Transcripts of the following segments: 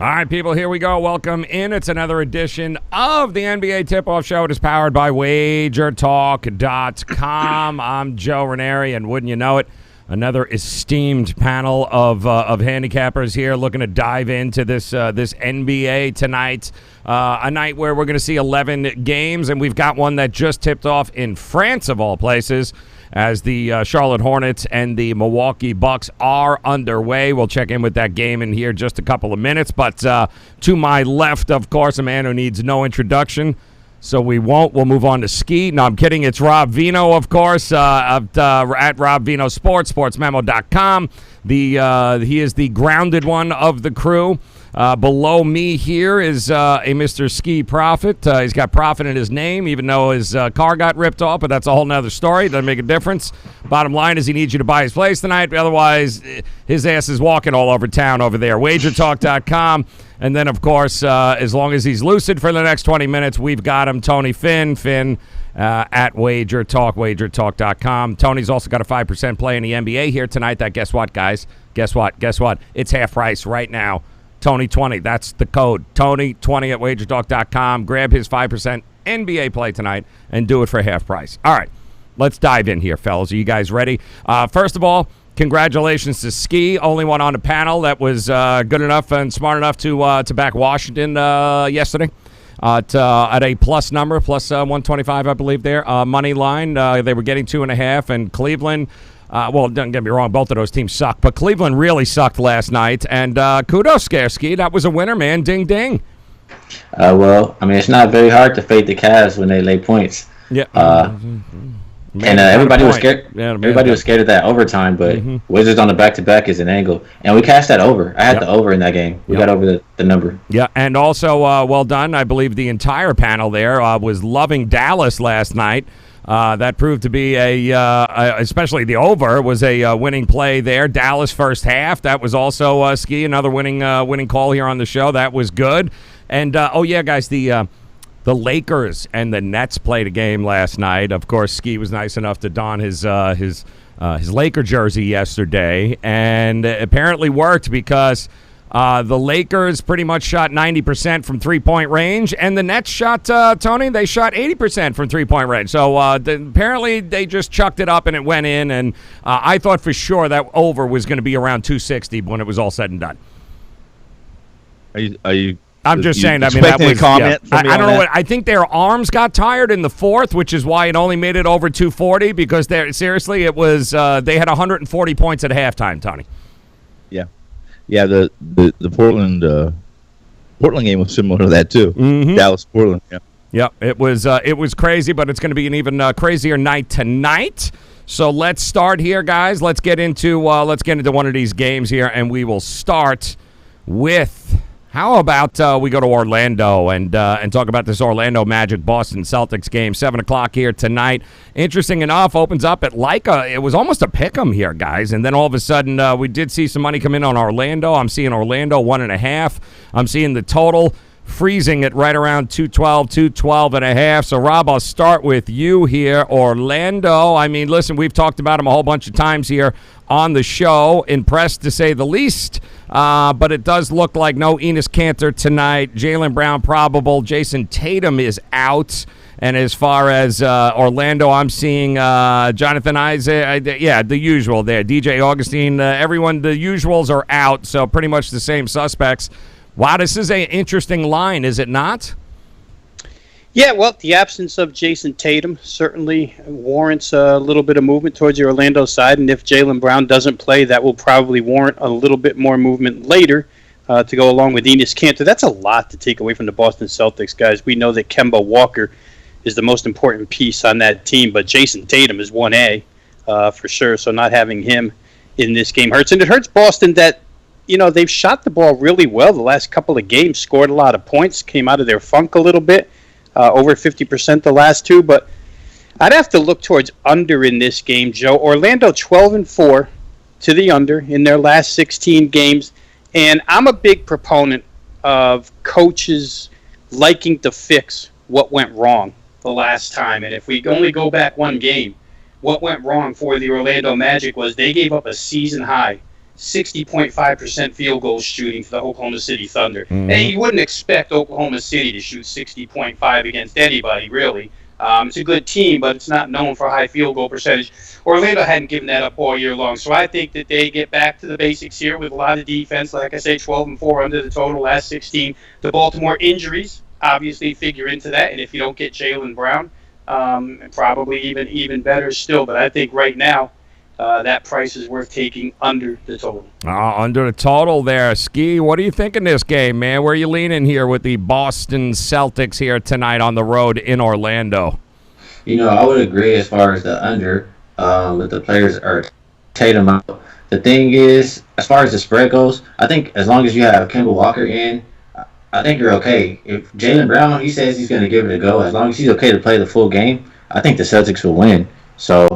All right, people, here we go. Welcome in. It's another edition of the NBA Tip-Off Show. It is powered by WagerTalk.com. I'm Joe Raineri, and wouldn't you know it, another esteemed panel of handicappers here looking to dive into this NBA tonight. A night where we're going to see 11 games, and we've got one that just tipped off in France, of all places, as the Charlotte Hornets and the Milwaukee Bucks are underway. We'll check in with that game in here just a couple of minutes. But to my left, of course, a man who needs no introduction, so we won't. We'll move on to ski. No, I'm kidding. It's Rob Vino, of course, at Rob Vino Sports, sportsmemo.com. He is the grounded one of the crew. Below me here is a Mr. Ski Prophet. He's got Prophet in his name, even though his car got ripped off, but that's a whole nother story. Doesn't make a difference. Bottom line is he needs you to buy his place tonight. Otherwise, his ass is walking all over town over there. WagerTalk.com. And then, of course, as long as he's lucid for the next 20 minutes, we've got him, Tony Finn at WagerTalk, WagerTalk.com. Tony's also got a 5% play in the NBA here tonight. That, guess what, guys? Guess what? It's half price right now. Tony20, that's the code. Tony20 at WagerTalk.com. Grab his 5% NBA play tonight and do it for half price. All right, let's dive in here, fellas. Are you guys ready? First of all, congratulations to Ski. Only one on the panel that was good enough and smart enough to back Washington yesterday at a plus number, plus 125, I believe there. Money line, they were getting 2.5, and Cleveland. Well, don't get me wrong, both of those teams suck, but Cleveland really sucked last night, and kudos, Skarsky. That was a winner, man. Ding, ding. Well, I mean, it's not very hard to fade the Cavs when they lay points. Yeah. Everybody was scared. Yeah, everybody was scared of that overtime, but Wizards on the back-to-back is an angle, and we cashed that over. I had the over in that game. We got over the number. Yeah, and also, well done. I believe the entire panel there was loving Dallas last night. That proved to be especially the over was a winning play there. Dallas first half. That was also Ski, another winning call here on the show. That was good. And guys, the Lakers and the Nets played a game last night. Of course, Ski was nice enough to don his Laker jersey yesterday, and it apparently worked because the Lakers pretty much shot 90% from three-point range, and the Nets shot, Tony, they shot 80% from three-point range. So apparently they just chucked it up and it went in, and I thought for sure that over was going to be around 260 when it was all said and done. I'm just saying. I mean, that was comment. Yeah. I don't know what. I think their arms got tired in the fourth, which is why it only made it over 240. Because seriously, it was they had 140 points at halftime, Tony. Yeah, the Portland game was similar to that too. Mm-hmm. Dallas, Portland. Yeah, it was crazy, but it's going to be an even crazier night tonight. So let's start here, guys. Let's get into one of these games here, and we will start with. How about we go to Orlando and talk about this Orlando Magic Boston Celtics game, 7:00 here tonight. Interesting enough, opens up at it was almost a pick'em here, guys. And then all of a sudden, we did see some money come in on Orlando. I'm seeing Orlando 1.5. I'm seeing the total freezing at right around 212.5. So, Rob, I'll start with you here. Orlando, I mean, listen, we've talked about them a whole bunch of times here on the show. Impressed, to say the least. But it does look like no Enes Kanter tonight. Jaylen Brown probable. Jason Tatum is out. And as far as Orlando, I'm seeing Jonathan Isaac. The usual there. DJ Augustine. Everyone, the usuals are out. So pretty much the same suspects. Wow, this is an interesting line, is it not? Yeah, well, the absence of Jason Tatum certainly warrants a little bit of movement towards the Orlando side, and if Jaylen Brown doesn't play, that will probably warrant a little bit more movement later to go along with Enes Kanter. That's a lot to take away from the Boston Celtics, guys. We know that Kemba Walker is the most important piece on that team, but Jason Tatum is 1A for sure, so not having him in this game hurts. And it hurts Boston that, they've shot the ball really well the last couple of games, scored a lot of points, came out of their funk a little bit. Over 50% the last two, but I'd have to look towards under in this game, Joe. Orlando 12-4 to the under in their last 16 games, and I'm a big proponent of coaches liking to fix what went wrong the last time. And if we only go back one game, what went wrong for the Orlando Magic was they gave up a season high 60.5% field goal shooting for the Oklahoma City Thunder. And you wouldn't expect Oklahoma City to shoot 60.5 against anybody, really. It's a good team, but it's not known for a high field goal percentage. Orlando hadn't given that up all year long. So I think that they get back to the basics here with a lot of defense. Like I say, 12-4 under the total, last 16. The Baltimore injuries obviously figure into that. And if you don't get Jaylen Brown, probably even better still. But I think right now, that price is worth taking under the total. Under the total there. Ski, what are you thinking this game, man? Where are you leaning here with the Boston Celtics here tonight on the road in Orlando? I would agree as far as the under, but the players are Tatum out. The thing is, as far as the spread goes, I think as long as you have Kemba Walker in, I think you're okay. If Jaylen Brown, he says he's going to give it a go, as long as he's okay to play the full game, I think the Celtics will win. So,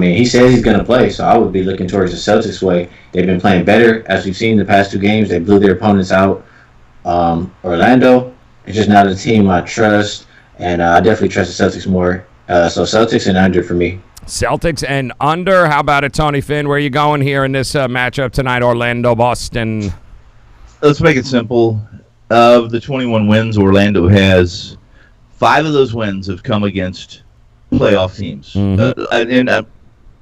he says he's going to play, so I would be looking towards the Celtics way. They've been playing better, as we've seen the past 2 games. They blew their opponents out. Orlando is just not a team I trust, and I definitely trust the Celtics more. So Celtics and under for me. Celtics and under. How about it, Tony Finn? Where are you going here in this matchup tonight, Orlando-Boston? Let's make it simple. Of the 21 wins Orlando has, 5 of those wins have come against playoff teams.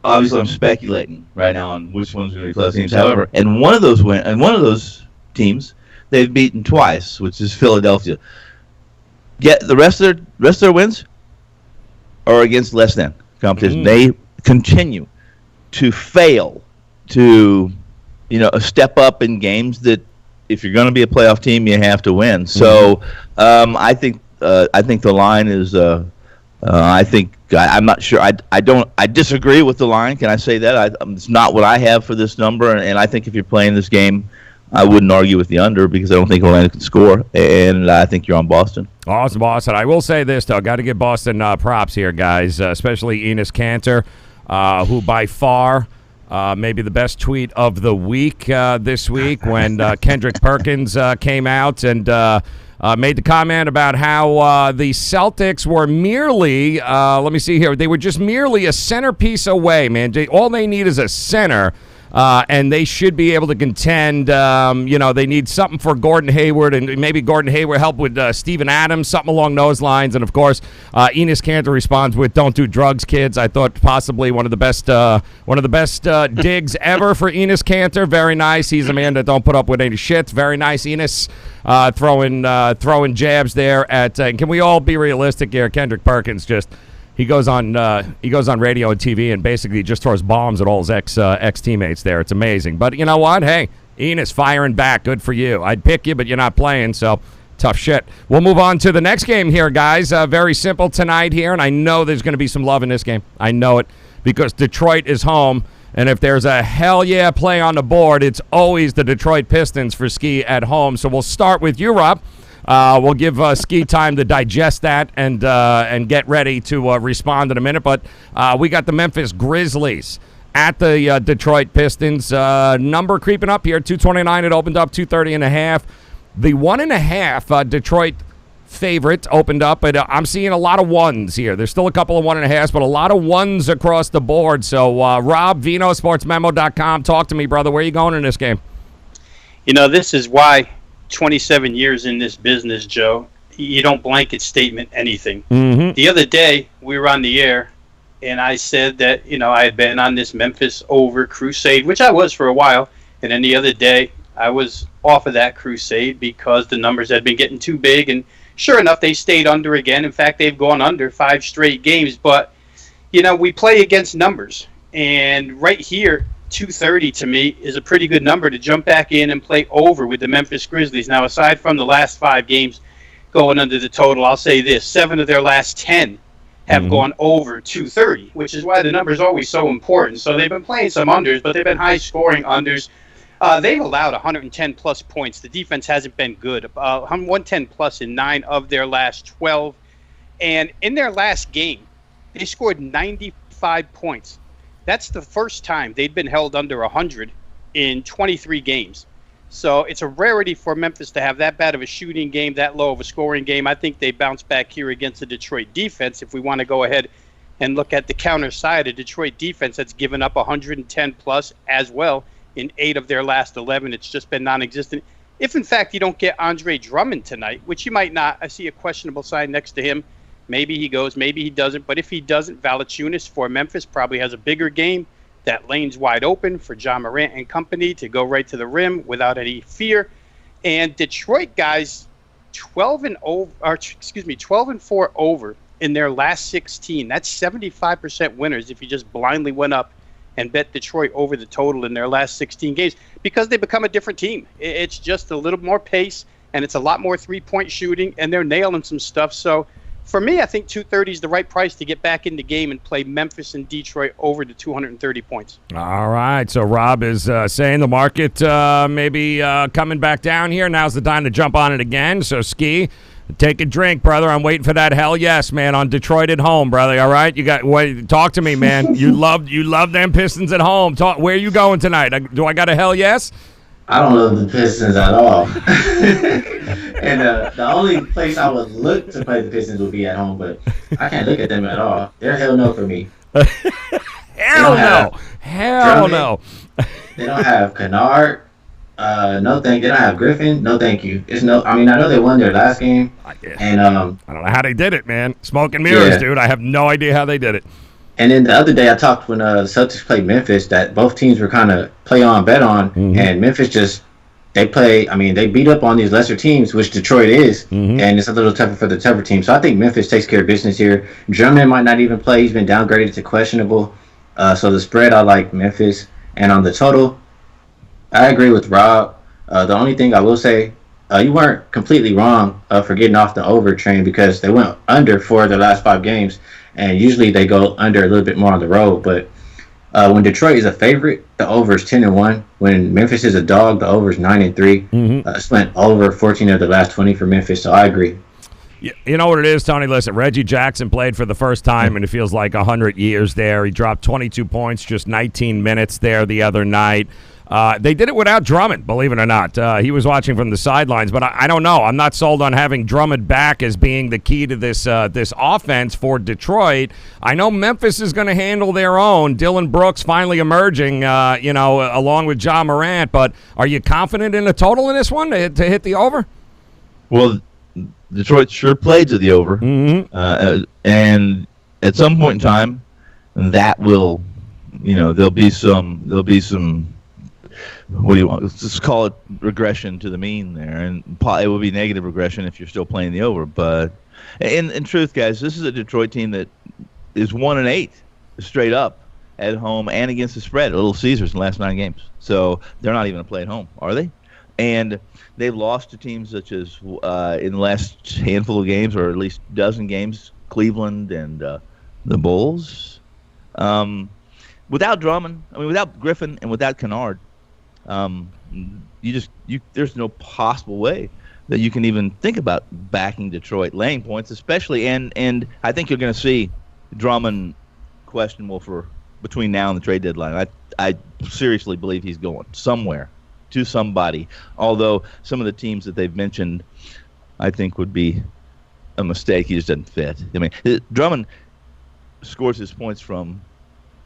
Obviously I'm speculating right now on which ones are going to be playoff teams. However, and one of those teams they've beaten twice, which is Philadelphia. Yet the rest of their wins are against less than competition. They continue to fail to step up in games that if you're going to be a playoff team you have to win. So I think the line is I'm not sure. I disagree with the line. Can I say that? It's not what I have for this number, and I think if you're playing this game, I wouldn't argue with the under because I don't think Orlando can score, and I think you're on Boston. Awesome, Boston. I will say this, though. Got to give Boston props here, guys, especially Enes Kanter, who by far maybe the best tweet of the week this week when Kendrick Perkins came out and made the comment about how the Celtics were merely, let me see here, they were just merely a centerpiece away, man. All they need is a center, and they should be able to contend. They need something for Gordon Hayward, and maybe Gordon Hayward help with Steven Adams, something along those lines. And, of course, Enes Kanter responds with, "Don't do drugs, kids." I thought possibly one of the best digs ever for Enes Kanter. Very nice. He's a man that don't put up with any shit. Very nice, Enes. Throwing jabs there at. Can we all be realistic here? Kendrick Perkins he goes on radio and TV and basically just throws bombs at all his ex teammates there. It's amazing. But you know what? Hey, Enes firing back. Good for you. I'd pick you, but you're not playing, so tough shit. We'll move on to the next game here, guys. Very simple tonight here, and I know there's going to be some love in this game. I know it because Detroit is home. And if there's a hell yeah play on the board, it's always the Detroit Pistons for Ski at home. So we'll start with you, Rob. We'll give Ski time to digest that and get ready to respond in a minute. But we got the Memphis Grizzlies at the Detroit Pistons. Number creeping up here, 229. It opened up 230.5. The 1.5 Detroit favorite opened up, but I'm seeing a lot of ones here. There's still a couple of 1.5s, but a lot of ones across the board. So, Rob, Vino, sportsmemo.com. Talk to me, brother. Where are you going in this game? This is why 27 years in this business, Joe, you don't blanket statement anything. The other day, we were on the air, and I said that, I had been on this Memphis over crusade, which I was for a while. And then the other day, I was off of that crusade because the numbers had been getting too big, and sure enough, they stayed under again. In fact, they've gone under 5 straight games. But, we play against numbers. And right here, 230 to me is a pretty good number to jump back in and play over with the Memphis Grizzlies. Now, aside from the last 5 games going under the total, I'll say this. 7 of their last 10 have gone over 230, which is why the number is always so important. So they've been playing some unders, but they've been high-scoring unders. They've allowed 110-plus points. The defense hasn't been good. 110-plus in 9 of their last 12. And in their last game, they scored 95 points. That's the first time they'd been held under 100 in 23 games. So it's a rarity for Memphis to have that bad of a shooting game, that low of a scoring game. I think they bounce back here against the Detroit defense. If we want to go ahead and look at the counter side, a Detroit defense that's given up 110-plus as well in 8 of their last 11. It's just been non-existent. If, in fact, you don't get Andre Drummond tonight, which you might not, I see a questionable sign next to him. Maybe he goes, maybe he doesn't. But if he doesn't, Valanciunas for Memphis probably has a bigger game. That lane's wide open for John Morant and company to go right to the rim without any fear. And Detroit guys, 12 and 4 over in their last 16. That's 75% winners if you just blindly went up and bet Detroit over the total in their last 16 games, because they become a different team. It's just a little more pace, and it's a lot more three-point shooting, and they're nailing some stuff. So for me, I think 230 is the right price to get back in the game and play Memphis and Detroit over the 230 points. All right. So Rob is saying the market maybe coming back down here. Now's the time to jump on it again. So Ski, take a drink, brother. I'm waiting for that hell yes, man, on Detroit at home, brother. All right? Talk to me, man. You love them Pistons at home. Where are you going tonight? Do I got a hell yes? I don't love the Pistons at all. And the only place I would look to play the Pistons would be at home, but I can't look at them at all. They're hell no for me. Hell no. Hell no. They don't have Kennard. No thank. They don't have Griffin. No thank you. I know they won their last game, and I don't know how they did it, man. Smoke and mirrors, dude. I have no idea how they did it. And then the other day I talked when the Celtics played Memphis that both teams were kind of play on, bet on, and Memphis they beat up on these lesser teams, which Detroit is, and it's a little tougher for the tougher team. So I think Memphis takes care of business here. Drummond might not even play. He's been downgraded to questionable. So the spread, I like Memphis. And on the total, I agree with Rob. The only thing I will say, you weren't completely wrong for getting off the over train, because they went under 4 of their last 5 games, and usually they go under a little bit more on the road. But when Detroit is a favorite, the over is 10-1. When Memphis is a dog, the over is 9-3. It's went over 14 of the last 20 for Memphis, so I agree. You know what it is, Tony? Listen, Reggie Jackson played for the first time, and it feels like 100 years there. He dropped 22 points, just 19 minutes there the other night. They did it without Drummond, believe it or not. He was watching from the sidelines, but I don't know. I'm not sold on having Drummond back as being the key to this offense for Detroit. I know Memphis is going to handle their own. Dylan Brooks finally emerging, along with John Morant. But are you confident in the total in this one to hit the over? Well, Detroit sure played to the over, and at some point in time, that will, there'll be some. What do you want? Let's just call it regression to the mean there, and it will be negative regression if you're still playing the over. But in truth, guys, this is a Detroit team that is 1-8 straight up at home and against the spread at Little Caesars in the last 9 games. So they're not even going to play at home, are they? And they've lost to teams such as in the last handful of games, or at least dozen games, Cleveland and the Bulls. Without Drummond, without Griffin and without Kennard, there's no possible way that you can even think about backing Detroit laying points, especially, and I think you're going to see Drummond questionable for between now and the trade deadline. I seriously believe he's going somewhere to somebody, although some of the teams that they've mentioned I think would be a mistake. He just doesn't fit. Drummond scores his points from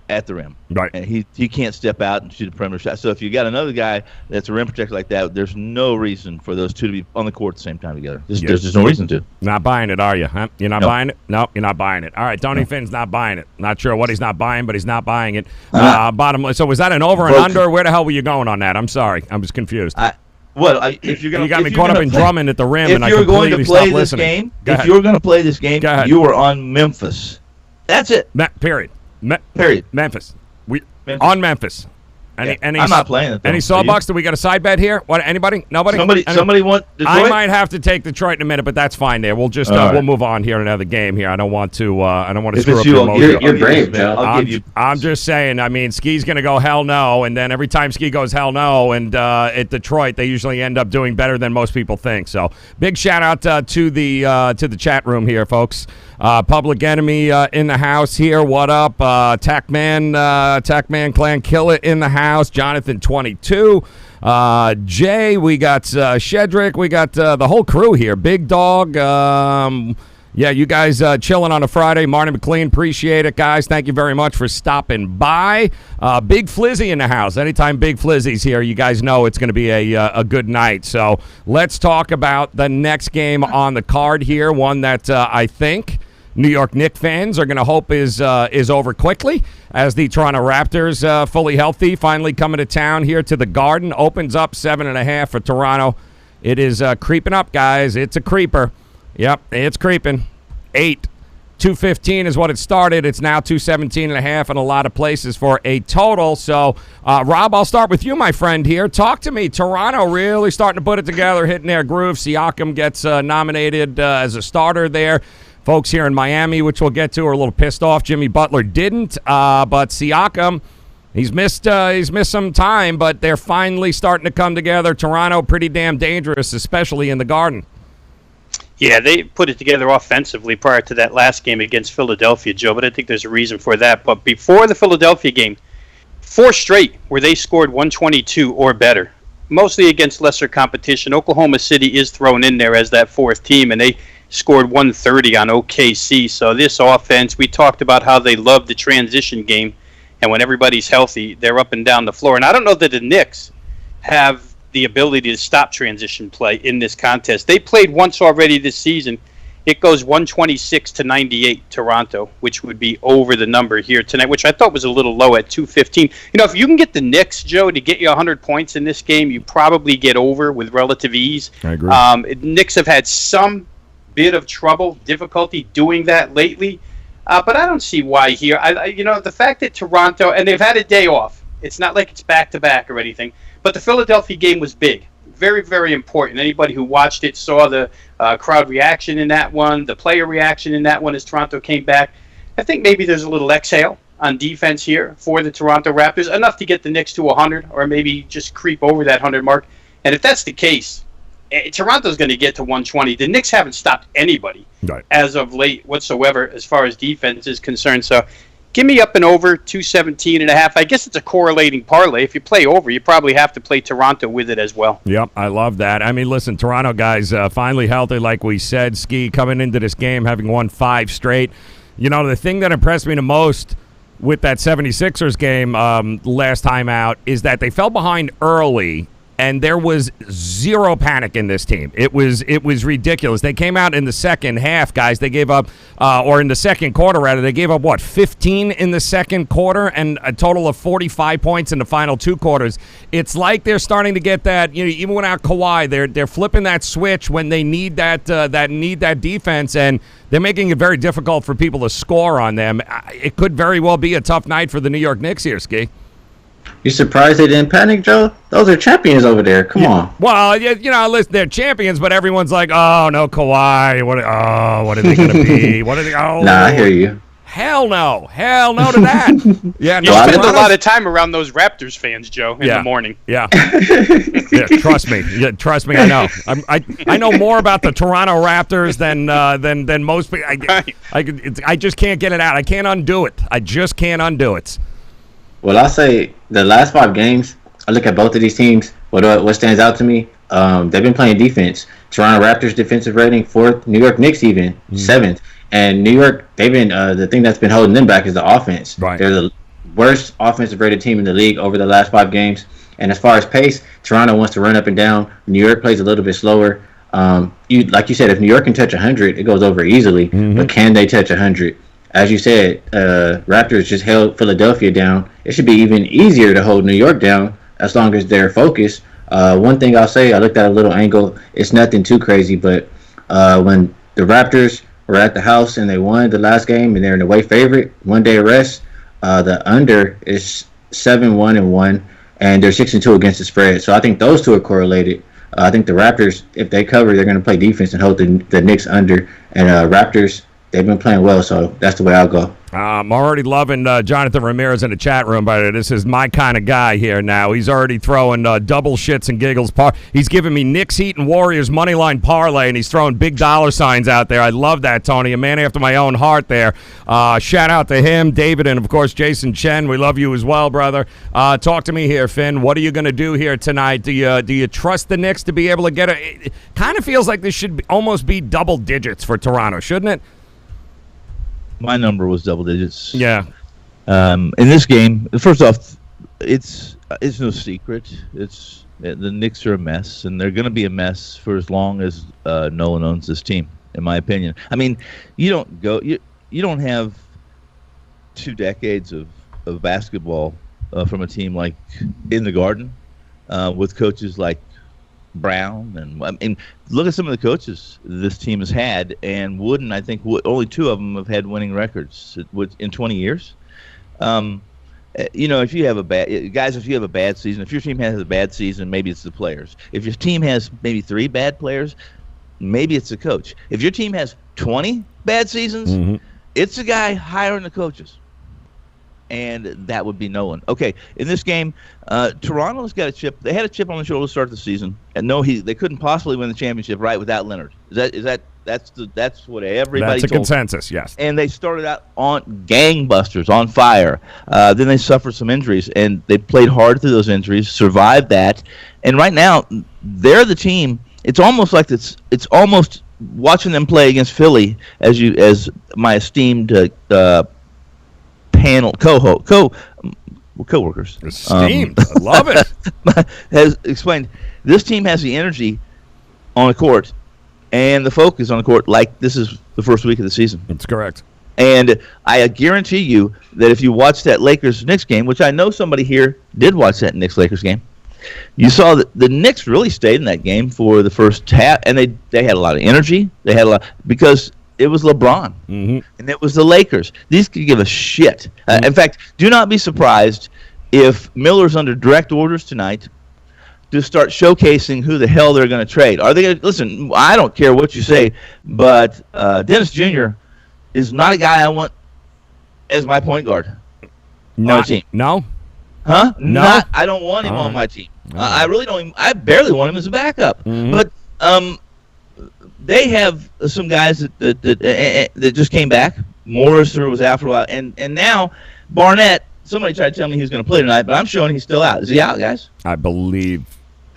at the rim, right? And he can't step out and shoot a perimeter shot. So if you got another guy that's a rim protector like that, there's no reason for those two to be on the court at the same time together. There's just no reason to. Not buying it, are you? Huh? You're not buying it? No, you're not buying it. All right, Tony Finn's not buying it. Not sure what he's not buying, but he's not buying it. Bottom. So was that an over and under? Where the hell were you going on that? I'm sorry, I was confused. If you're gonna, you got me caught up in Drummond at the rim, and I completely stopped listening. If you're going to play this game, you are on Memphis. That's it. Period. Period. Memphis. On Memphis. I'm not playing it. Any sawbucks? Do we got a side bet here? What? Anybody? Nobody? Somebody want Detroit? I might have to take Detroit in a minute, but that's fine. There, we'll just we'll move on here to another game here. I don't want to. I don't want to screw up your mojo. You're brave, Joe. I'm just saying. Ski's going to go hell no, and then every time Ski goes hell no, and at Detroit they usually end up doing better than most people think. So big shout out to the chat room here, folks. Public Enemy in the house here. What up? Tackman Clan Kill It in the house. Jonathan 22. Jay, we got Shedrick. We got the whole crew here. Big Dog. Yeah, you guys chilling on a Friday. Marty McLean, appreciate it, guys. Thank you very much for stopping by. Big Flizzy in the house. Anytime Big Flizzy's here, you guys know it's going to be a good night. So let's talk about the next game on the card here, one that I think New York Knicks fans are going to hope is over quickly, as the Toronto Raptors, fully healthy, finally coming to town here to the Garden. Opens up 7.5 for Toronto. It is creeping up, guys. It's a creeper. Yep, it's creeping. 215 is what it started. It's now 217.5 in a lot of places for a total. So, Rob, I'll start with you, my friend here. Talk to me. Toronto really starting to put it together, hitting their groove. Siakam gets nominated as a starter there. Folks here in Miami, which we'll get to, are a little pissed off. Jimmy Butler didn't, but Siakam, he's missed some time, but they're finally starting to come together. Toronto, pretty damn dangerous, especially in the Garden. Yeah, they put it together offensively prior to that last game against Philadelphia, Joe, but I think there's a reason for that. But before the Philadelphia game, 4 straight where they scored 122 or better, mostly against lesser competition. Oklahoma City is thrown in there as that fourth team, and they scored 130 on OKC. So this offense, we talked about how they love the transition game, and when everybody's healthy, they're up and down the floor. And I don't know that the Knicks have the ability to stop transition play in this contest. They played once already this season. It goes 126-98 Toronto, which would be over the number here tonight, which I thought was a little low at 215. You know, if you can get the Knicks, Joe, to get you 100 points in this game, you probably get over with relative ease. I agree. Knicks have had some bit of difficulty doing that lately, but I don't see why here. The fact that Toronto, and they've had a day off, it's not like it's back-to-back or anything, but the Philadelphia game was big, very, very important. Anybody who watched it saw the crowd reaction in that one, the player reaction in that one as Toronto came back. I think maybe there's a little exhale on defense here for the Toronto Raptors, enough to get the Knicks to 100 or maybe just creep over that 100 mark. And if that's the case, Toronto's going to get to 120. The Knicks haven't stopped anybody as of late whatsoever as far as defense is concerned. So give me up and over 217.5. I guess it's a correlating parlay. If you play over, you probably have to play Toronto with it as well. Yep, I love that. I mean, listen, Toronto guys finally healthy, like we said. Ski coming into this game having won 5 straight. You know, the thing that impressed me the most with that 76ers game last time out is that they fell behind early, and there was zero panic in this team. It was ridiculous. They came out in the second half, guys. They gave up, or in the second quarter, rather, they gave up, 15 in the second quarter and a total of 45 points in the final 2 quarters. It's like they're starting to get that, even without Kawhi, they're flipping that switch when they need that defense, and they're making it very difficult for people to score on them. It could very well be a tough night for the New York Knicks here, Ski. You surprised they didn't panic, Joe? Those are champions over there. Come on. Well, listen, they're champions, but everyone's like, oh, no, Kawhi. What are they going to be? What are they? Oh, nah, I hear you. Hell no to that. Yeah, you spend a lot of time around those Raptors fans, Joe, in the morning. Yeah. Trust me. Yeah, trust me. I know. I know more about the Toronto Raptors than most people. I just can't get it out. I can't undo it. I just can't undo it. Well, I'll say the last 5 games, I look at both of these teams. What stands out to me, they've been playing defense. Toronto Raptors defensive rating 4th, New York Knicks even 7th. And New York, they've been the thing that's been holding them back is the offense. Right. They're the worst offensive rated team in the league over the last 5 games. And as far as pace, Toronto wants to run up and down. New York plays a little bit slower. Like you said, if New York can touch 100, it goes over easily. Mm-hmm. But can they touch 100? As you said, Raptors just held Philadelphia down. It should be even easier to hold New York down as long as they're focused. One thing I'll say, I looked at a little angle. It's nothing too crazy, but when the Raptors were at the house and they won the last game and they're an away favorite, 1 day rest, the under is 7-1-1, and they're 6-2 against the spread. So I think those two are correlated. I think the Raptors, if they cover, they're going to play defense and hold the Knicks under. And Raptors, they've been playing well, so that's the way I'll go. I'm already loving Jonathan Ramirez in the chat room, but this is my kind of guy here now. He's already throwing double shits and giggles. He's giving me Knicks, Heat, and Warriors moneyline parlay, and he's throwing big dollar signs out there. I love that, Tony. A man after my own heart there. Shout out to him, David, and, of course, Jason Chen. We love you as well, brother. Talk to me here, Finn. What are you going to do here tonight? Do you trust the Knicks to be able to get it kind of feels like this should almost be double digits for Toronto, shouldn't it? My number was double digits. Yeah. In this game, first off, it's no secret. The Knicks are a mess, and they're going to be a mess for as long as Nolan owns this team, in my opinion. I mean, you don't have 2 decades of basketball from a team like in the Garden with coaches like Brown, and look at some of the coaches this team has had, and Wooden, I think only 2 of them have had winning records in 20 years. If you have a bad season, if your team has a bad season, maybe it's the players. If your team has maybe 3 bad players, maybe it's the coach. If your team has 20 bad seasons, it's the guy hiring the coaches. And that would be Nolan. Okay, in this game, Toronto's got a chip. They had a chip on the shoulder to start the season, and they couldn't possibly win the championship without Leonard. That's what everybody. That's a told consensus, them. yes. And they started out on gangbusters, on fire. Then they suffered some injuries, and they played hard through those injuries, survived that, and right now they're the team. It's almost like it's almost watching them play against Philly as my esteemed. Panel co-workers. Esteemed. I love it. Has explained this team has the energy on the court and the focus on the court like this is the first week of the season. That's correct. And I guarantee you that if you watch that Lakers-Knicks game, which I know somebody here did watch that Knicks-Lakers game, you saw that the Knicks really stayed in that game for the first half, and they had a lot of energy. They had a lot because it was LeBron, and it was the Lakers. These could give a shit. In fact, do not be surprised if Miller's under direct orders tonight to start showcasing who the hell they're going to trade. Are they going to listen? I don't care what you say, but Dennis Jr. is not a guy I want as my point guard on my team. No? Huh? No? I don't want him on my team. Right. I really don't. I barely want him as a backup. But they have some guys that just came back. Morris was out for a while, and now Barnett. Somebody tried to tell me he was going to play tonight, but I'm showing he's still out. Is he out, guys? I believe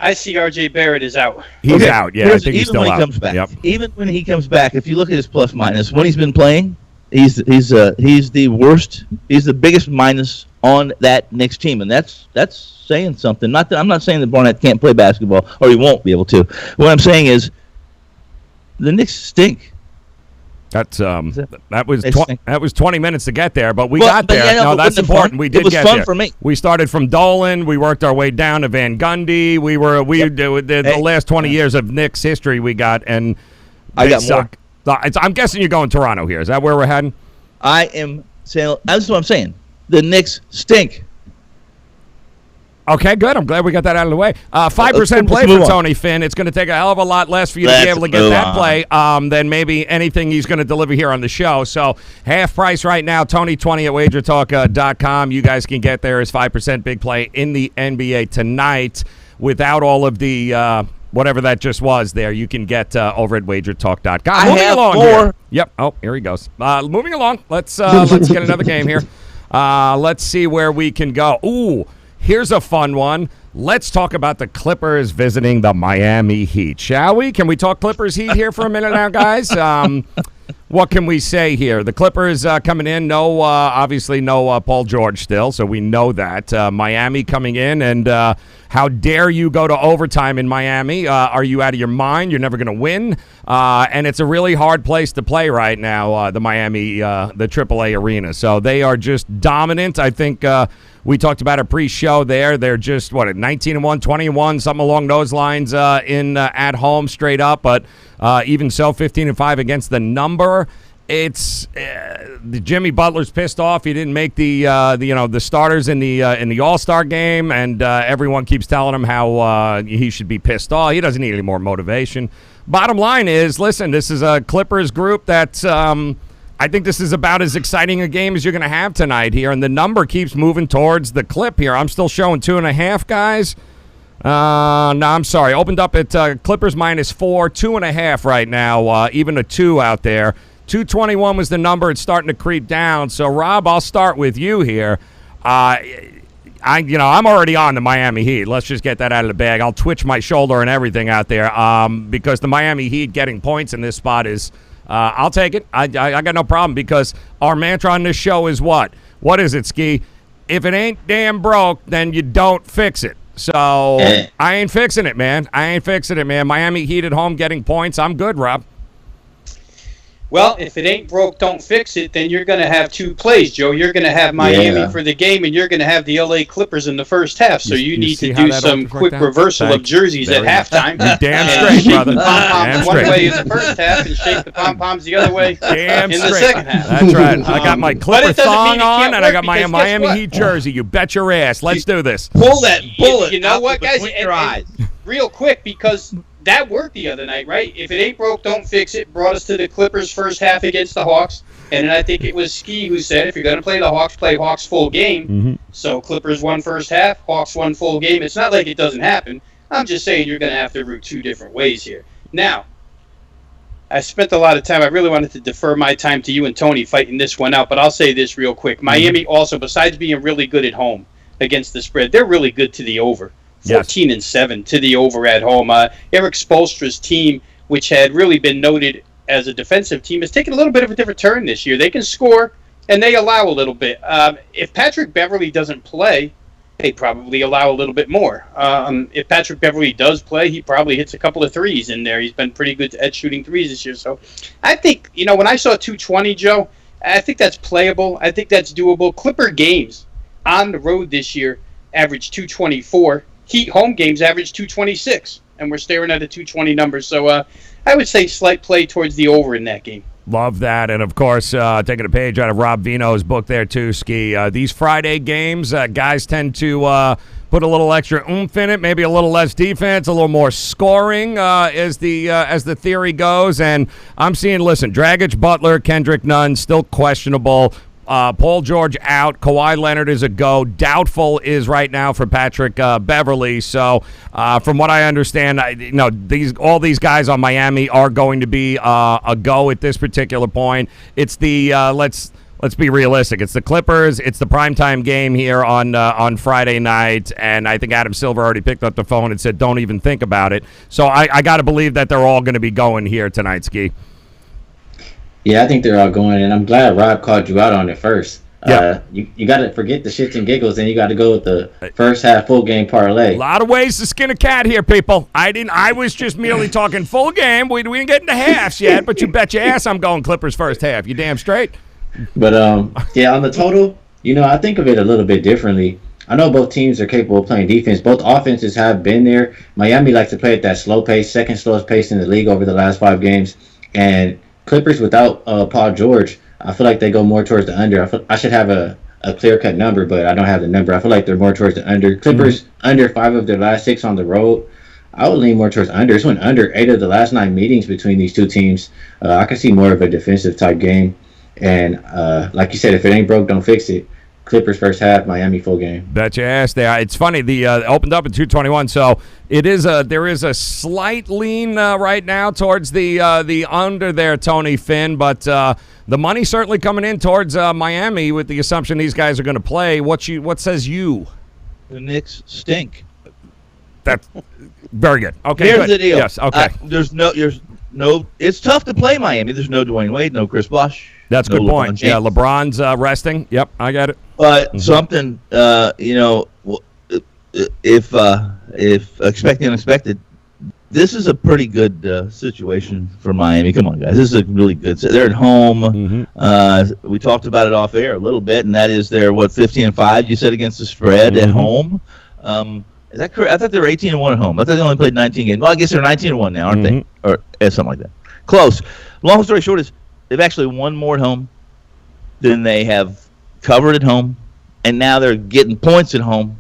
I see R.J. Barrett is out. he's out. Yeah, I think he's still out. Comes back, Yep. Even when he comes back, if you look at his plus minus when he's been playing, he's the worst. He's the biggest minus on that Knicks team, and that's saying something. I'm not saying that Barnett can't play basketball or he won't be able to. What I'm saying is the Knicks stink. That's that was 20 minutes to get there, but we got there. Yeah, no, that's important. We did get there. It was fun for me. We started from Dolan. We worked our way down to Van Gundy. The last 20 years of Knicks history we got, and I got suck. I'm guessing you're going Toronto here. Is that where we're heading? I am saying that's what I'm saying. The Knicks stink. Okay, good. I'm glad we got that out of the way. 5% play for Tony Finn. It's going to take a hell of a lot less for you to be able to get that play than maybe anything he's going to deliver here on the show. So half price right now, Tony20 at WagerTalk.com. You guys can get there as 5% big play in the NBA tonight without all of the whatever that just was there. You can get over at WagerTalk.com. Moving along more. Here. Yep. Oh, here he goes. Moving along. Let's get another game here. Let's see where we can go. Ooh. Here's a fun one. Let's talk about the Clippers visiting the Miami Heat, shall we? Can we talk Clippers Heat here for a minute now, guys? What can we say here? The Clippers coming in, obviously no Paul George still, so we know that. Miami coming in, and how dare you go to overtime in Miami? Are you out of your mind? You're never going to win. And it's a really hard place to play right now, the Miami, the AAA arena. So they are just dominant. I think we talked about a pre-show there. They're just, 19-1, 20-1, something along those lines at home straight up. But even so, 15-5 against the number. It's Jimmy Butler's pissed off. He didn't make the starters in the All-Star game, and everyone keeps telling him how he should be pissed off. He doesn't need any more motivation. Bottom line is, listen, this is a Clippers group that's I I think this is about as exciting a game as you're going to have tonight here, and the number keeps moving towards the clip here. I'm still showing 2.5, guys. No, I'm sorry. Opened up at Clippers -4, 2.5 right now. Even a 2 out there. 221 was the number. It's starting to creep down. So, Rob, I'll start with you here. I'm already on the Miami Heat. Let's just get that out of the bag. I'll twitch my shoulder and everything out there because the Miami Heat getting points in this spot is I'll take it. I got no problem because our mantra on this show is what? What is it, Ski? If it ain't damn broke, then you don't fix it. So I ain't fixing it, man. Miami Heat at home getting points. I'm good, Rob. Well, if it ain't broke, don't fix it, then you're going to have two plays, Joe. You're going to have Miami for the game, and you're going to have the L.A. Clippers in the first half. So you need to do some quick reversal of jerseys at halftime. Damn straight, brother. Damn one way in the first half and shake the pom-poms the other way in the second half. That's right. I got my Clipper thong on, and I got my Miami Heat jersey. You bet your ass. Let's do this. Pull that bullet. You know what, guys? Your eyes. Real quick, because that worked the other night, right? If it ain't broke, don't fix it. Brought us to the Clippers first half against the Hawks. And then I think it was Ski who said, if you're going to play the Hawks, play Hawks full game. Mm-hmm. So Clippers won first half, Hawks won full game. It's not like it doesn't happen. I'm just saying you're going to have to root two different ways here. Now, I spent a lot of time. I really wanted to defer my time to you and Tony fighting this one out, but I'll say this real quick. Miami also, besides being really good at home against the spread, they're really good to the over. 14-7 to the over at home. Eric Spoelstra's team, which had really been noted as a defensive team, has taken a little bit of a different turn this year. They can score, and they allow a little bit. If Patrick Beverley doesn't play, they probably allow a little bit more. If Patrick Beverley does play, he probably hits a couple of threes in there. He's been pretty good at shooting threes this year. So I think, when I saw 220, Joe, I think that's playable. I think that's doable. Clipper games on the road this year average 224. Heat home games average 226, and we're staring at a 220 number. So I would say slight play towards the over in that game. Love that. And, of course, taking a page out of Rob Vino's book there, too, Ski. These Friday games, guys tend to put a little extra oomph in it, maybe a little less defense, a little more scoring as the theory goes. And I'm seeing, listen, Dragic, Butler, Kendrick Nunn, still questionable. Paul George out. Kawhi Leonard is a go. Doubtful is right now for Patrick Beverley. So, from what I understand, all these guys on Miami are going to be a go at this particular point. It's the let's be realistic. It's the Clippers. It's the primetime game here on Friday night, and I think Adam Silver already picked up the phone and said, "Don't even think about it." So, I got to believe that they're all going to be going here tonight, Ski. Yeah, I think they're all going, and I'm glad Rob called you out on it first. Yeah. You got to forget the shits and giggles, and you got to go with the first half full game parlay. A lot of ways to skin a cat here, people. I was just merely talking full game. We didn't get into halves yet, but you bet your ass I'm going Clippers first half. You damn straight. But, on the total, I think of it a little bit differently. I know both teams are capable of playing defense. Both offenses have been there. Miami likes to play at that slow pace, second slowest pace in the league over the last 5 games. And Clippers without Paul George, I feel like they go more towards the under. I should have a clear-cut number, but I don't have the number. I feel like they're more towards the under. Clippers under 5 of their last 6 on the road. I would lean more towards under. It's went under 8 of the last 9 meetings between these two teams. I can see more of a defensive type game. And like you said, if it ain't broke, don't fix it. Clippers first half, Miami full game. Bet your ass there. It's funny. The opened up at 221, so there is a slight lean right now towards the under there, Tony Finn. But the money certainly coming in towards Miami with the assumption these guys are going to play. What says you? The Knicks stink. That's very good. Okay, here's good. the deal. Yes. Okay. There's no. It's tough to play Miami. There's no Dwayne Wade, no Chris Bosh. That's a good point. Yeah, LeBron's resting. Yep, I got it. But something, if expecting unexpected, this is a pretty good situation for Miami. Come on, guys. This is a really good. They're at home. We talked about it off air a little bit, and that is they're 15-5. You said against the spread at home. Is that correct? I thought they were 18-1 at home. I thought they only played 19 games. Well, I guess they're 19-1 now, aren't they? Or something like that. Close. Long story short is they've actually won more at home than they have covered at home, and now they're getting points at home.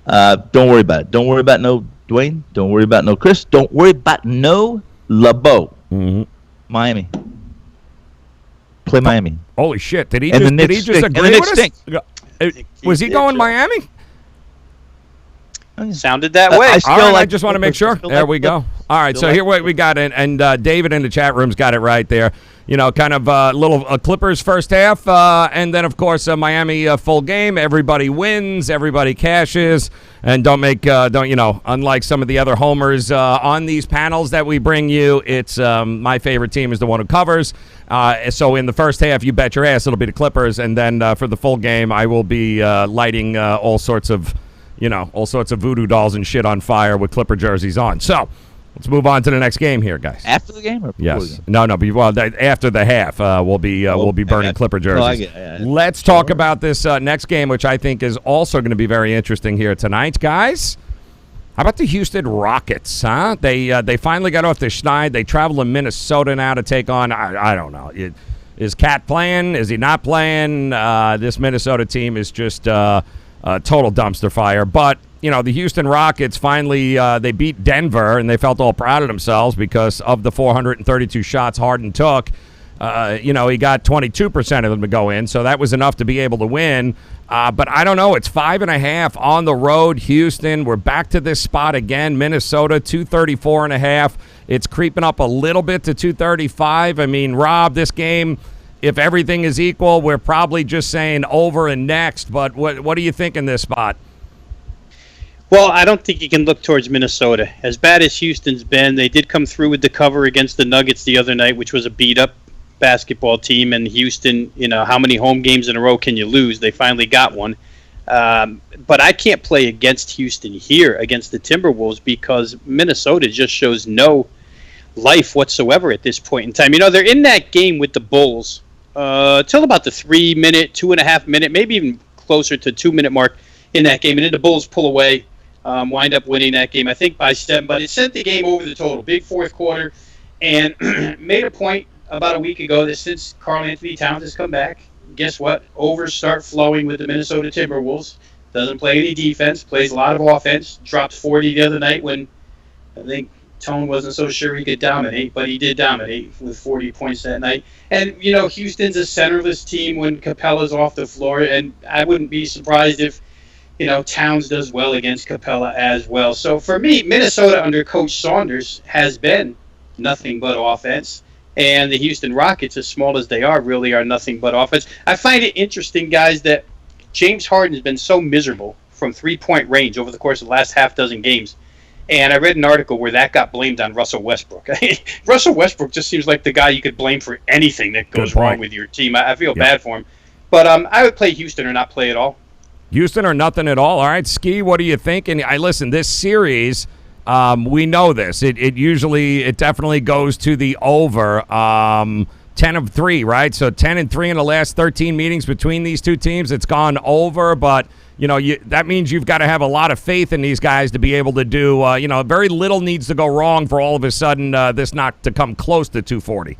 Don't worry about it. Don't worry about no Dwayne. Don't worry about no Chris. Don't worry about no LeBeau. Miami. play Miami. Holy shit! Did he And just, the did he Knicks just stink. agree And the with Knicks us? Was he going Miami? Sounded that way. All right, I just want to make sure. There we go. All right, so here what we got, and David in the chat room's got it right there. You know, kind of little Clippers first half, and then, of course, Miami full game. Everybody wins, everybody cashes, and unlike some of the other homers on these panels that we bring you, it's my favorite team is the one who covers. So in the first half, you bet your ass it'll be the Clippers, and then for the full game, I will be lighting all sorts of voodoo dolls and shit on fire with Clipper jerseys on. So let's move on to the next game here, guys. After the game or before the No. game? After the half, we'll be burning Clipper jerseys. Let's talk about this next game, which I think is also going to be very interesting here tonight, guys. How about the Houston Rockets, huh? They finally got off the schneid. They travel to Minnesota now to take on, I don't know. Is Cat playing? Is he not playing? This Minnesota team is just total dumpster fire. But, you know, the Houston Rockets finally, they beat Denver, and they felt all proud of themselves because of the 432 shots Harden took. He got 22% of them to go in, so that was enough to be able to win. But I don't know. It's 5.5 on the road. Houston, we're back to this spot again. Minnesota, 234.5. It's creeping up a little bit to 235. I mean, Rob, this game, if everything is equal, we're probably just saying over and next. But what do you think in this spot? Well, I don't think you can look towards Minnesota. As bad as Houston's been, they did come through with the cover against the Nuggets the other night, which was a beat-up basketball team. And Houston, how many home games in a row can you lose? They finally got one. But I can't play against Houston here against the Timberwolves because Minnesota just shows no life whatsoever at this point in time. They're in that game with the Bulls till about the 3-minute, 2.5-minute, maybe even closer to 2-minute mark in that game. And then the Bulls pull away, wind up winning that game, I think, by 7. But it sent the game over the total. Big fourth quarter. And made a point about a week ago that since Karl Anthony Towns has come back, guess what? Overs start flowing with the Minnesota Timberwolves. Doesn't play any defense, plays a lot of offense. Dropped 40 the other night when I think Tone wasn't so sure he could dominate, but he did dominate with 40 points that night. And, Houston's a centerless team when Capella's off the floor, and I wouldn't be surprised if, Towns does well against Capella as well. So for me, Minnesota under Coach Saunders has been nothing but offense. And the Houston Rockets, as small as they are, really are nothing but offense. I find it interesting, guys, that James Harden has been so miserable from three-point range over the course of the last half dozen games. And I read an article where that got blamed on Russell Westbrook. Russell Westbrook just seems like the guy you could blame for anything that goes wrong with your team. I feel bad for him. But I would play Houston or not play at all. Houston or nothing at all. All right, Ski, what do you think? And listen, this series, we know this. It definitely goes to the over. 10-3, right? So 10-3 in the last 13 meetings between these two teams. It's gone over, but that means you've got to have a lot of faith in these guys to be able to do. Very little needs to go wrong for all of a sudden this not to come close to 240.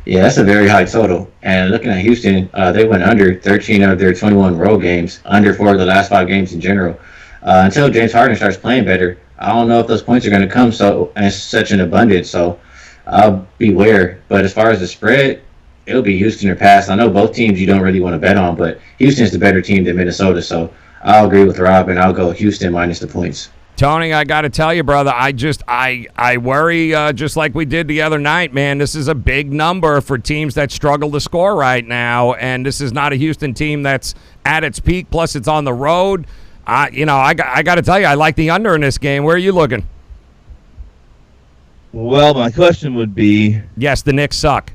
Yeah, that's a very high total. And looking at Houston, they went under 13 of their 21 road games, under 4 of the last 5 games in general. Until James Harden starts playing better, I don't know if those points are going to come in such an abundance. So I'll beware. But as far as the spread, it'll be Houston or pass. I know both teams you don't really want to bet on, but Houston's the better team than Minnesota. So I'll agree with Rob, and I'll go Houston minus the points. Tony, I got to tell you, brother, I worry just like we did the other night, man. This is a big number for teams that struggle to score right now, and this is not a Houston team that's at its peak, plus it's on the road. I got to tell you, I like the under in this game. Where are you looking? Well, my question would be... Yes, the Knicks suck.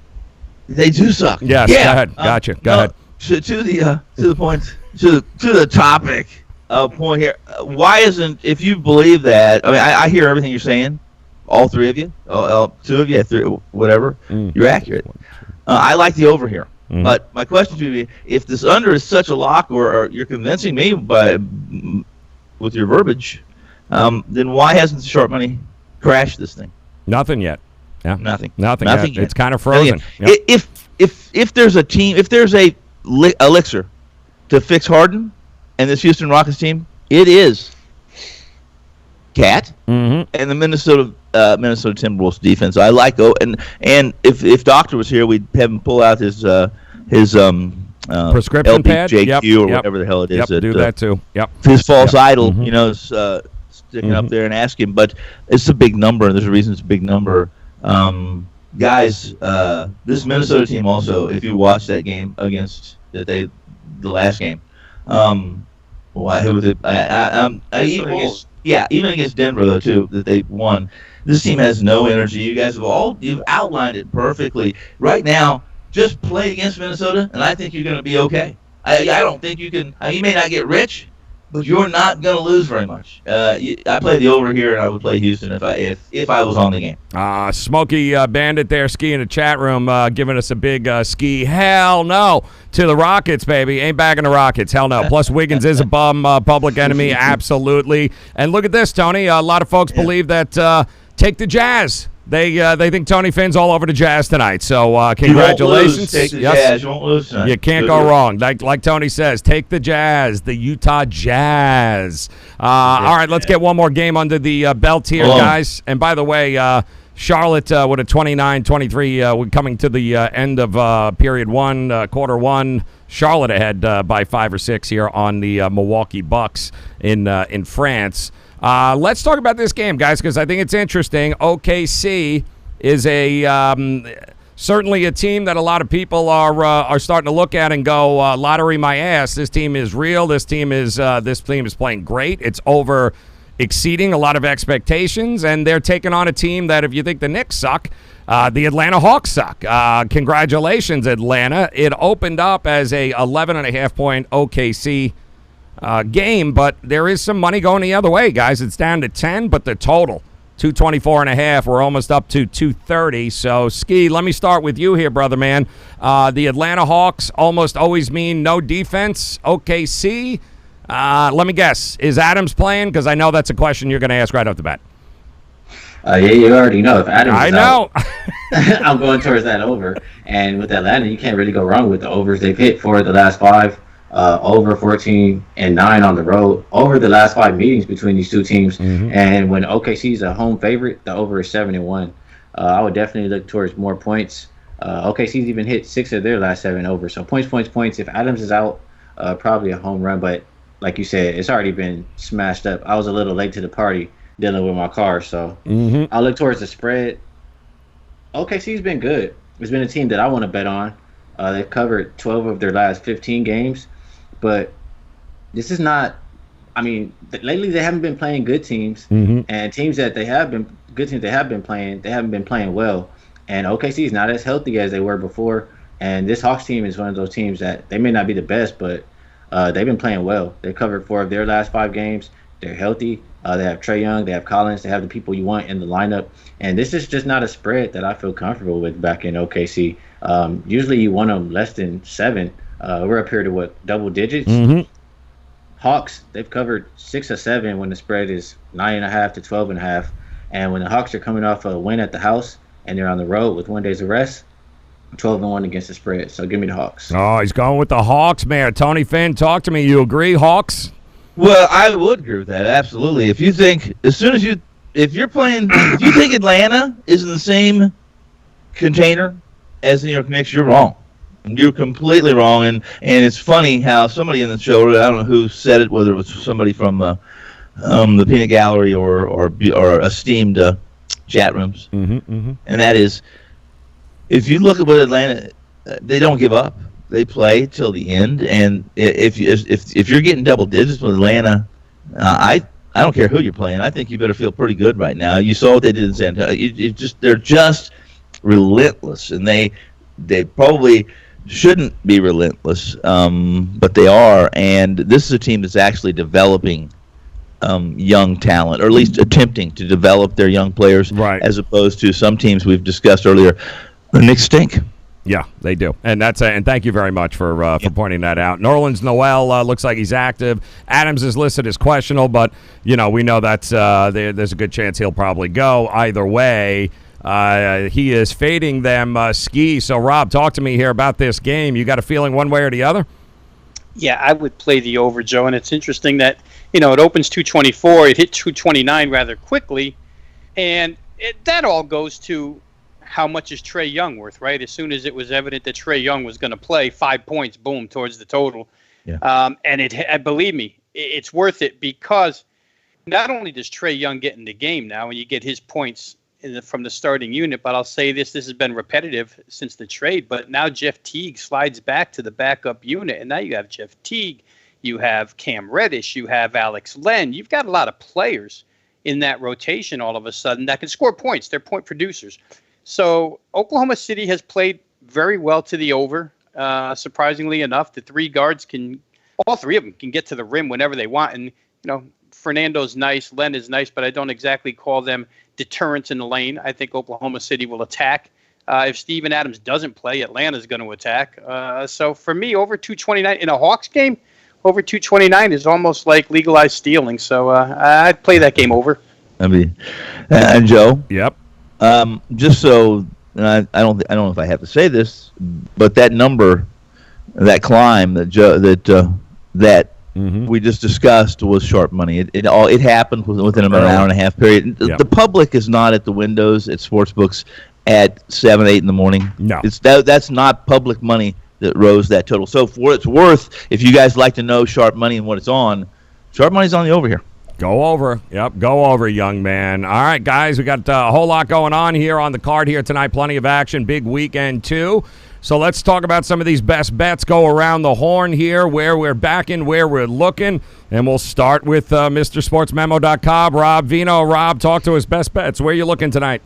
They do suck. Yes, yeah. Go ahead. Gotcha. Go ahead. To the point, to the topic point here. Why isn't, if you believe that, I hear everything you're saying, all three of you, 2 of you, 3, whatever, you're accurate. I like the over here. Mm-hmm. But my question to you, if this under is such a lock, or you're convincing me with your verbiage, then why hasn't the sharp money crashed this thing? Nothing yet. Yeah. Nothing yet. It's kind of frozen. Yep. If there's a team, if there's a elixir to fix Harden and this Houston Rockets team, it is Cat, and the Minnesota Timberwolves defense. I like and if Doctor was here, we'd have him pull out his prescription pad, LBJQ or whatever the hell it is. Yep, do that too. Yep. His false idol, is sticking up there and ask him. But it's a big number, and there's a reason it's a big number. Guys, this Minnesota team also, if you watch that game against the last game, who was it? Even against Denver though too, that they won. This team has no energy. You guys you've outlined it perfectly. Right now, just play against Minnesota, and I think you're going to be okay. I don't think you can. You may not get rich, but you're not going to lose very much. I play the over here, and I would play Houston if I was on the game. Smokey Bandit there, Ski in the chat room, giving us a big ski. Hell no to the Rockets, baby. Ain't backing the Rockets. Hell no. Plus, Wiggins is a bum, public enemy, absolutely. And look at this, Tony. A lot of folks believe that take the Jazz. They think Tony Finn's all over the Jazz tonight. So congratulations. Take the Jazz. You won't lose tonight. You can't go wrong. Like Tony says, take the Jazz, the Utah Jazz. All right, let's get one more game under the belt here, guys. And by the way, Charlotte with a 29-23. We're coming to the end of period one, quarter one. Charlotte ahead by 5 or 6 here on the Milwaukee Bucks in France. Let's talk about this game, guys, because I think it's interesting. OKC is certainly a team that a lot of people are starting to look at and go, lottery my ass. This team is real. This team is playing great. It's exceeding a lot of expectations, and they're taking on a team that, if you think the Knicks suck, the Atlanta Hawks suck. Congratulations, Atlanta. It opened up as a 11.5-point OKC game, but there is some money going the other way, guys. It's down to 10, but the total 224.5. We're almost up to 230. So, Ski, let me start with you here, brother man. The Atlanta Hawks almost always mean no defense. OKC, let me guess, is Adams playing? Because I know that's a question you're going to ask right off the bat. Yeah, you already know. If Adams is know. Out, I'm going towards that over. And with Atlanta, you can't really go wrong with the overs they've hit for the last 5. Over 14 and 9 on the road over the last 5 meetings between these two teams. And when OKC is a home favorite, the over is 7-1. I would definitely look towards more points. OKC's even hit 6 of their last 7 over. So points. If Adams is out, probably a home run. But like you said, it's already been smashed up. I was a little late to the party dealing with my car, so I'll look towards the spread. OKC's been good. It's been a team that I want to bet on. They've covered 12 of their last 15 games. But this is not – I mean, lately they haven't been playing good teams. And teams that they have been – good teams they haven't been playing well. And OKC is not as healthy as they were before. And this Hawks team is one of those teams that they may not be the best, but they've been playing well. They've covered 4 of their last 5 games. They're healthy. They have Trae Young. They have Collins. They have the people you want in the lineup. And this is just not a spread that I feel comfortable with back in OKC. Usually you want them less than 7. We're up here to double digits. Hawks, they've covered 6 or 7 when the spread is 9.5 to 12.5. And when the Hawks are coming off a win at the house and they're on the road with 1 day's of rest, 12-1 against the spread. So give me the Hawks. Oh, he's going with the Hawks, man. Tony Finn, talk to me. You agree, Hawks? Well, I would agree with that, absolutely. If you think, if you think Atlanta is in the same container as the New York Knicks, you're wrong. You're completely wrong, and it's funny how somebody in the show, I don't know who said it, whether it was somebody from the peanut gallery or esteemed chat rooms, and that is, if you look at what Atlanta, they don't give up. They play till the end, and if you're getting double digits with Atlanta, I don't care who you're playing. I think you better feel pretty good right now. You saw what they did in San Antonio. They're just relentless, and they probably shouldn't be relentless, but they are. And this is a team that's actually developing young talent, or at least attempting to develop their young players, right, as opposed to some teams we've discussed earlier. The Knicks stink. Yeah, they do, and and thank you very much for pointing that out. Nerlens Noel looks like he's active. Adams is listed as questionable, but we know that's there's a good chance he'll probably go either way. He is fading them, Ski. So, Rob, talk to me here about this game. You got a feeling one way or the other? Yeah, I would play the over, Joe. And it's interesting that, it opens 224. It hit 229 rather quickly. And that all goes to how much is Trae Young worth, right? As soon as it was evident that Trae Young was going to play, 5 points, boom, towards the total. Yeah. And believe me, it's worth it because not only does Trae Young get in the game now and you get his points from the starting unit, but I'll say this has been repetitive since the trade, but now Jeff Teague slides back to the backup unit, and now you have Jeff Teague, you have Cam Reddish, you have Alex Len. You've got a lot of players in that rotation all of a sudden that can score points. They're point producers. So Oklahoma City has played very well to the over. Surprisingly enough, the three guards all three of them can get to the rim whenever they want. And, Fernando's nice, Len is nice, but I don't exactly call them deterrents in the lane. I think Oklahoma City will attack. If Steven Adams doesn't play, Atlanta's going to attack. So for me, over 229 in a Hawks game, over 229 is almost like legalized stealing. So I'd play that game over. And Joe. Yep. Just so I don't know if I have to say this, but that number, that climb that we just discussed was sharp money. It happened within about an hour and a half period. Yep. The public is not at the windows at sportsbooks at 7, 8 in the morning. No, that's not public money that rose that total. So for what it's worth, if you guys like to know sharp money and what it's on, sharp money's on the over here. Go over. Yep, go over, young man. All right, guys, we got a whole lot going on here on the card here tonight. Plenty of action. Big weekend, too. So let's talk about some of these best bets. Go around the horn here, where we're backing, where we're looking. And we'll start with MrSportsMemo.com. Rob Vino. Rob, talk to us. Best bets. Where are you looking tonight?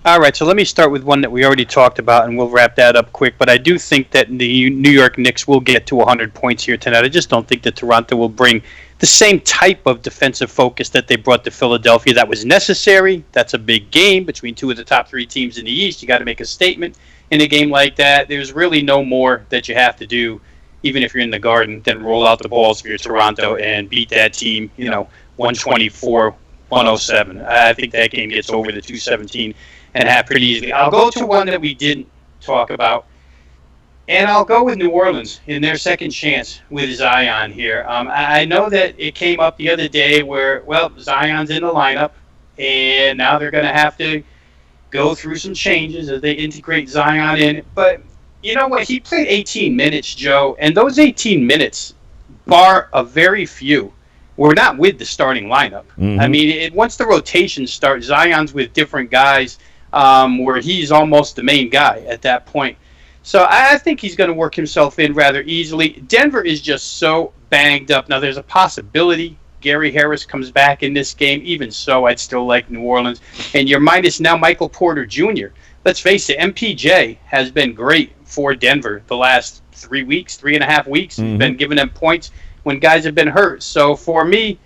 All right, so let me start with one that we already talked about, and we'll wrap that up quick. But I do think that the New York Knicks will get to 100 points here tonight. I just don't think that Toronto will bring the same type of defensive focus that they brought to Philadelphia. That was necessary. That's a big game between two of the top three teams in the East. You got to make a statement in a game like that. There's really no more that you have to do, even if you're in the Garden, than roll out the balls for your Toronto and beat that team, 124-107. I think that game gets over the 217 and half pretty easily. I'll go to one that we didn't talk about, and I'll go with New Orleans in their second chance with Zion here. I know that it came up the other day where, Zion's in the lineup, and now they're going to have to go through some changes as they integrate Zion in. But you know what? He played 18 minutes, Joe, and those 18 minutes, bar a very few, were not with the starting lineup. Mm-hmm. I mean, once the rotation starts, Zion's with different guys where he's almost the main guy at that point. So I think he's going to work himself in rather easily. Denver is just so banged up. Now, there's a possibility Gary Harris comes back in this game. Even so, I'd still like New Orleans. And you're minus now Michael Porter Jr. Let's face it, MPJ has been great for Denver the last 3.5 weeks. Mm-hmm. He's been giving them points when guys have been hurt. So for me,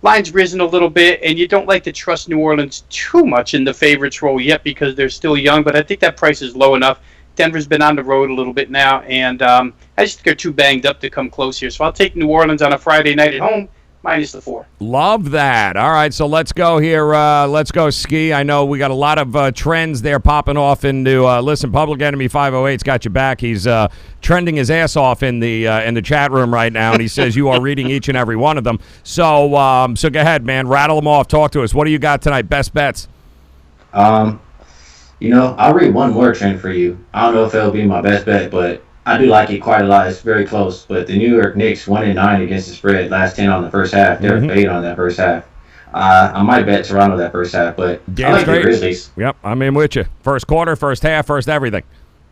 line's risen a little bit, and you don't like to trust New Orleans too much in the favorites role yet because they're still young, but I think that price is low enough. Denver's been on the road a little bit now, and I just think they're too banged up to come close here. So I'll take New Orleans on a Friday night at home, minus the 4. Love that. All right, so let's go here. Let's go ski. I know we got a lot of trends there popping off into. Listen, Public Enemy 508's got you back. He's trending his ass off in the chat room right now, and he says you are reading each and every one of them. So go ahead, man. Rattle them off. Talk to us. What do you got tonight? Best bets. I'll read one more trend for you. I don't know if it'll be my best bet, but I do like it quite a lot. It's very close. But the New York Knicks 1-9 against the spread, last 10 on the first half. They're fade on that first half. I might bet Toronto that first half, but I like the Grizzlies. Yep, I'm in with you. First quarter, first half, first everything.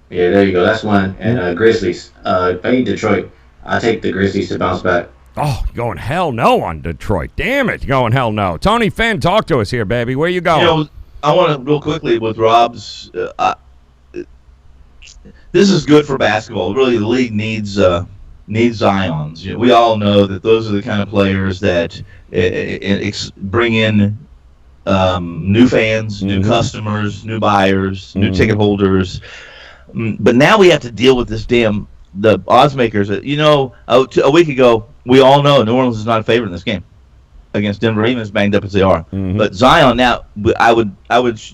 Yeah, there you go. That's one. And Grizzlies. Fade Detroit. I take the Grizzlies to bounce back. Oh, you're going hell no on Detroit. Damn it, you're going hell no. Tony Finn, talk to us here, baby. Where you going? I want to real quickly with Rob's. This is good for basketball. Really, the league needs Zions. We all know that those are the kind of players that bring in new fans, new customers, new buyers, new ticket holders. But now we have to deal with this the odds makers. A week ago, we all know New Orleans is not a favorite in this game against Denver, even as banged up as they are. Mm-hmm. But Zion now, I would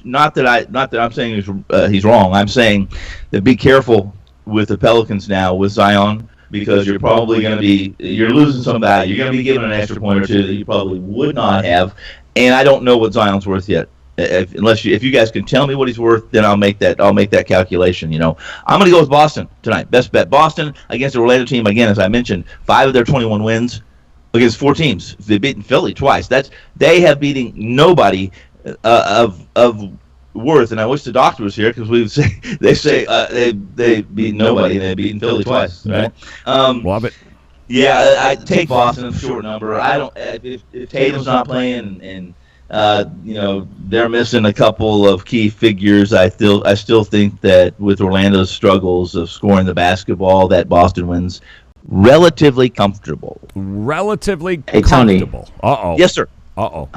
not that I'm saying he's wrong. I'm saying that be careful with the Pelicans now with Zion because you're probably going to be losing some value. You're going to be given an extra point or two that you probably would not have. And I don't know what Zion's worth yet. If you guys can tell me what he's worth, then I'll make that calculation. I'm going to go with Boston tonight. Best bet Boston against the Orlando team. Again, as I mentioned, 5 of their 21 wins against 4 teams. They've beaten Philly twice. They have beaten nobody of worth. And I wish the doctor was here because they say they beat nobody and they've beaten Philly twice. Right? Love it. Yeah, I take Boston short number. I don't if Tatum's not playing and they're missing a couple of key figures. I still think that with Orlando's struggles of scoring the basketball, that Boston wins relatively comfortable. Hey, Tony. Uh-oh. Yes, sir. Uh-oh.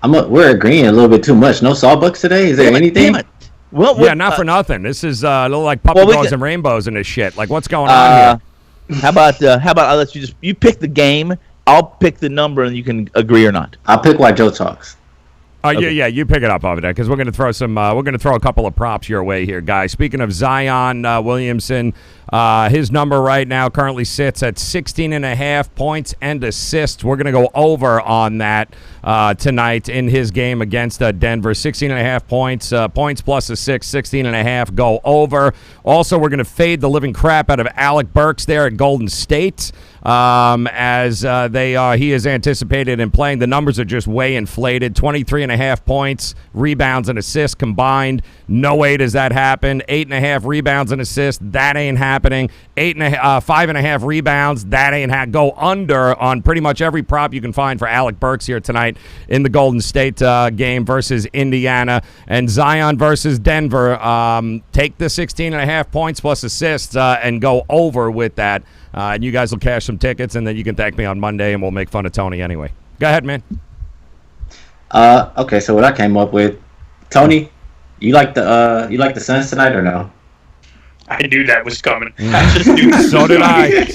We're agreeing a little bit too much. No Sawbucks today? Is there anything? Damn it. Well, yeah, not for nothing. This is a little like puppy dogs and rainbows and this shit. Like, what's going on here? How about I'll let you pick the game. I'll pick the number and you can agree or not. I'll pick while Joe talks. Okay. Yeah, you pick it up over there because we're going to throw a couple of props your way here, guys. Speaking of Zion Williamson, his number right now currently sits at 16.5 points and assists. We're going to go over on that tonight in his game against Denver. 16.5 points, points plus assists, 16.5 go over. Also, we're going to fade the living crap out of Alec Burks there at Golden State. As he is anticipated in playing. The numbers are just way inflated. 23.5 points, rebounds, and assists combined. No way does that happen. 8.5 rebounds and assists. That ain't happening. 5.5 rebounds. That ain't go under on pretty much every prop you can find for Alec Burks here tonight in the Golden State game versus Indiana. And Zion versus Denver. Take the 16.5 points plus assists and go over with that. And you guys will cash some tickets, and then you can thank me on Monday, and we'll make fun of Tony anyway. Go ahead, man. Okay, so what I came up with, Tony, you like the Suns tonight or no? I knew that was coming. I just knew that. So did I.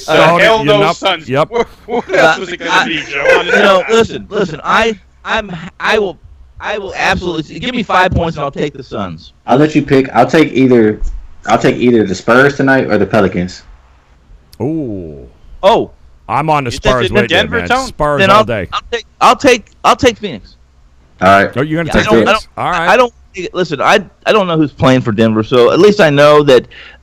Hell no, Suns. Yep. What else was it going to be, Joe? Listen. I will absolutely give me 5 points, and I'll take the Suns. I'll let you pick. I'll take either the Spurs tonight or the Pelicans. Ooh. Oh, I'm on the Spurs with Denver, you, man. Tone? Spurs then all day. I'll take Phoenix. All right. Oh, you're going to take Phoenix? All right. I don't know who's playing for Denver, so at least I know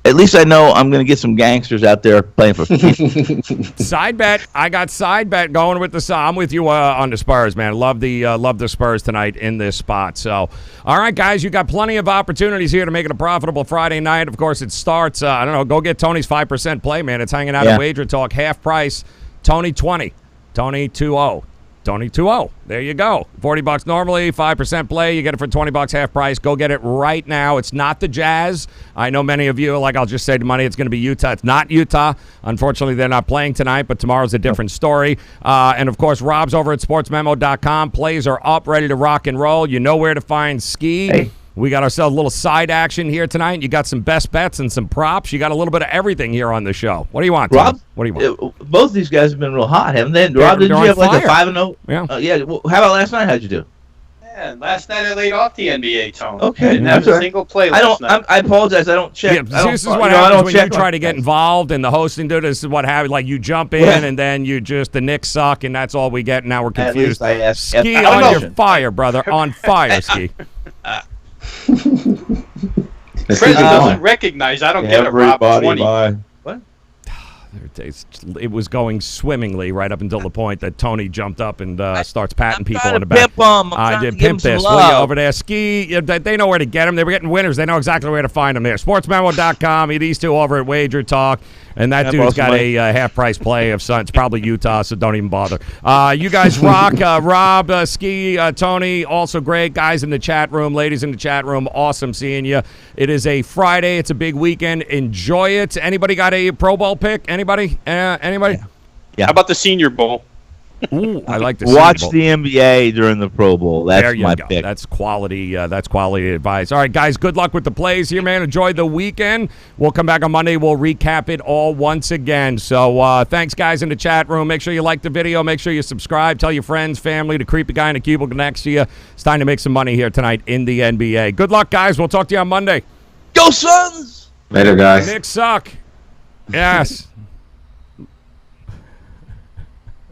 I'm going to get some gangsters out there playing for Phoenix. Side bet. I got side bet going with the. I'm with you on the Spurs, man. Love the Spurs tonight in this spot. So, all right, guys, you got plenty of opportunities here to make it a profitable Friday night. Of course, it starts. I don't know. Go get Tony's 5% play, man. It's hanging out at WagerTalk, half price. Tony 20, Tony 2-0. Tony 2-0. There you go. $40 normally, 5% play. You get it for $20 half price. Go get it right now. It's not the Jazz. I know many of you, like I'll just say to money, it's going to be Utah. It's not Utah. Unfortunately, they're not playing tonight, but tomorrow's a different story. And, of course, Rob's over at sportsmemo.com. Plays are up, ready to rock and roll. You know where to find Ski. Hey. We got ourselves a little side action here tonight. You got some best bets and some props. You got a little bit of everything here on the show. What do you want, Tom? Rob? What do you want? Both these guys have been real hot, haven't they? Rob, didn't you have like a 5-0? Yeah. Yeah. Well, how about last night? How'd you do? Yeah, last night I laid off the NBA, Tone. Okay, I didn't have a single play last night. I apologize. I don't check. Yeah, this is what happens when you try to get involved in the hosting. Dude, this is what happens. Like you jump in and then you just the Knicks suck, and that's all we get. And now we're confused. At least I asked. Ski on your fire, brother. On fire, Ski. President doesn't recognize I don't get a Rob 20. What? It was going swimmingly right up until the point that Tony jumped up and starts patting people on the back. I did pimp this. Will you over there? Ski, they know where to get them. They were getting winners. They know exactly where to find them there. Sportsmemo.com. These two over at WagerTalk. And that dude's got a half-price play of Sun. It's probably Utah, so don't even bother. You guys rock. Rob, Ski, Tony, also great. Guys in the chat room, ladies in the chat room, awesome seeing you. It is a Friday. It's a big weekend. Enjoy it. Anybody got a Pro Bowl pick? Anybody? Anybody? Yeah. How about the Senior Bowl? Ooh, I like to watch the NBA during the Pro Bowl. That's my pick. That's quality. That's quality advice. All right, guys. Good luck with the plays here, man. Enjoy the weekend. We'll come back on Monday. We'll recap it all once again. So thanks, guys, in the chat room. Make sure you like the video. Make sure you subscribe. Tell your friends, family, the creepy guy in the cubicle next to you. It's time to make some money here tonight in the NBA. Good luck, guys. We'll talk to you on Monday. Go Suns! Later, guys. Knicks suck. Yes.